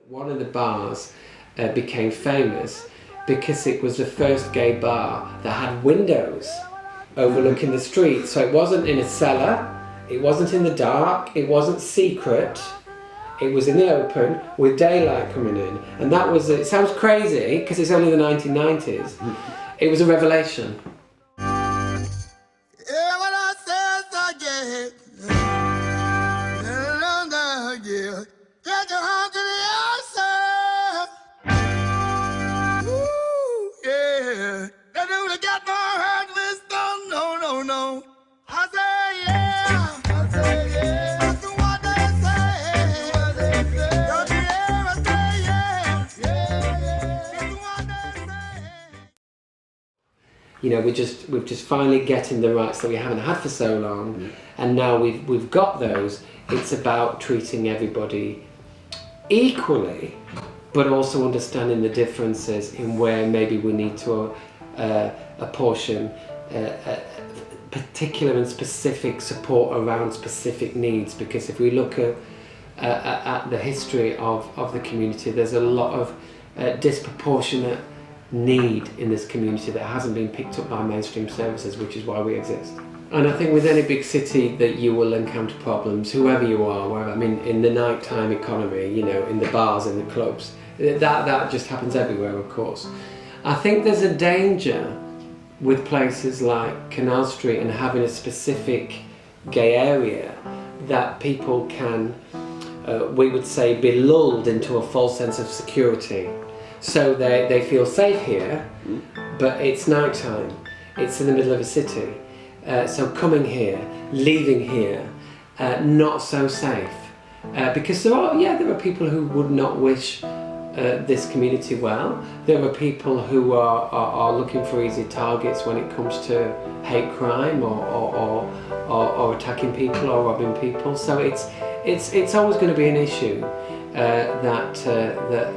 One of the bars became famous because it was the first gay bar that had windows overlooking the street. So it wasn't in a cellar, it wasn't in the dark, it wasn't secret. It was in the open with daylight coming in. And that was, it sounds crazy because it's only the 1990s. It was a revelation. You know, we're just finally getting the rights that we haven't had for so long, and now we've got those. It's about treating everybody equally, but also understanding the differences in where maybe we need to apportion particular and specific support around specific needs. Because if we look at the history of the community, there's a lot of disproportionate need in this community that hasn't been picked up by mainstream services, which is why we exist. And I think with any big city that you will encounter problems, whoever you are, wherever, I mean, in the nighttime economy, you know, in the bars, in the clubs, that just happens everywhere, of course. I think there's a danger with places like Canal Street and having a specific gay area that people can, we would say, be lulled into a false sense of security. So they feel safe here, but it's nighttime, it's in the middle of a city. So coming here, leaving here, not so safe. Because there are people who would not wish this community well. There are people who are looking for easy targets when it comes to hate crime or attacking people or robbing people. So it's always going to be an issue that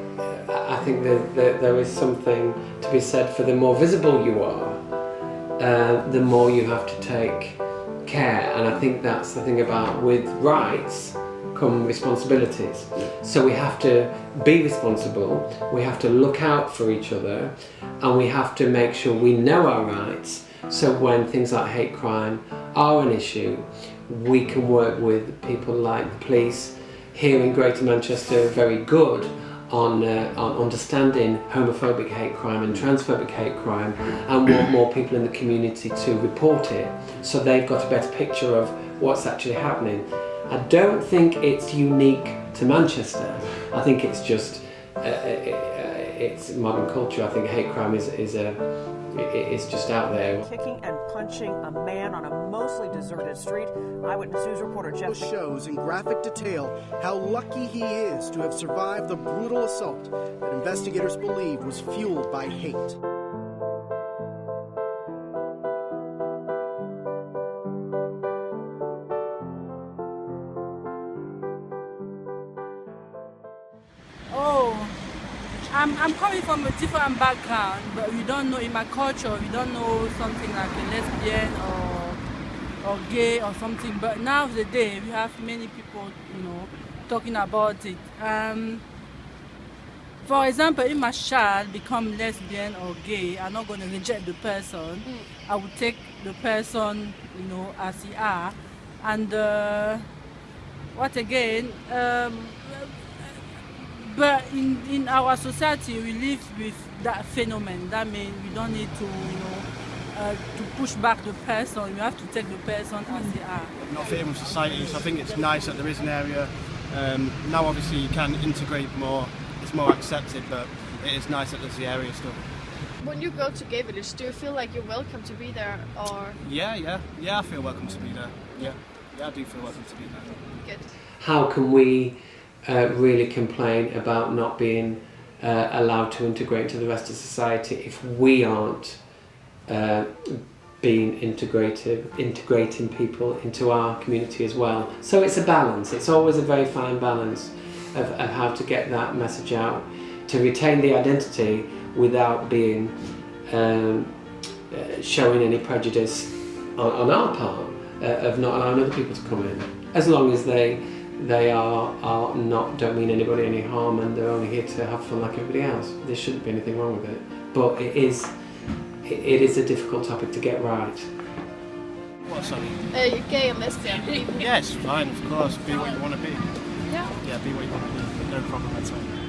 I think that there is something to be said for the more visible you are, the more you have to take care. And I think that's the thing about, with rights come responsibilities. So we have to be responsible, we have to look out for each other, and we have to make sure we know our rights, so when things like hate crime are an issue, we can work with people like the police here in Greater Manchester, very good on understanding homophobic hate crime and transphobic hate crime, and want more people in the community to report it, so they've got a better picture of what's actually happening. I don't think it's unique to Manchester. I think it's just it's modern culture. I think hate crime is just out there. Kicking and punching a man on a mostly deserted street. Eyewitness News reporter Jeff shows in graphic detail how lucky he is to have survived the brutal assault that investigators believe was fueled by hate. I'm coming from a different background, but we don't know, in my culture, we don't know something like a lesbian or gay or something. But nowadays, we have many people, you know, talking about it. For example, if my child become lesbian or gay, I'm not going to reject the person. I would take the person, you know, as he are. And what again? But in our society, we live with that phenomenon. That means we don't need to, you know, to push back the person. We have to take the person as they are. Not fitting with society, so I think it's nice that there is an area. Now obviously you can integrate more, it's more accepted, but it is nice that there's the area still. When you go to Gay Village, do you feel like you're welcome to be there, or? Yeah, I feel welcome to be there. Yeah, I do feel welcome to be there. Good. How can we really complain about not being allowed to integrate into the rest of society if we aren't being integrating people into our community as well? So it's a balance. It's always a very fine balance of how to get that message out, to retain the identity without being showing any prejudice on our part of not allowing other people to come in, as long as they they are not, don't mean anybody any harm, and they're only here to have fun like everybody else. There shouldn't be anything wrong with it, but it is a difficult topic to get right. What, sorry? You're gay and lesbian. Yes, fine, of course. Be what you want to be. Yeah. Yeah, be what you want to be. No problem at all.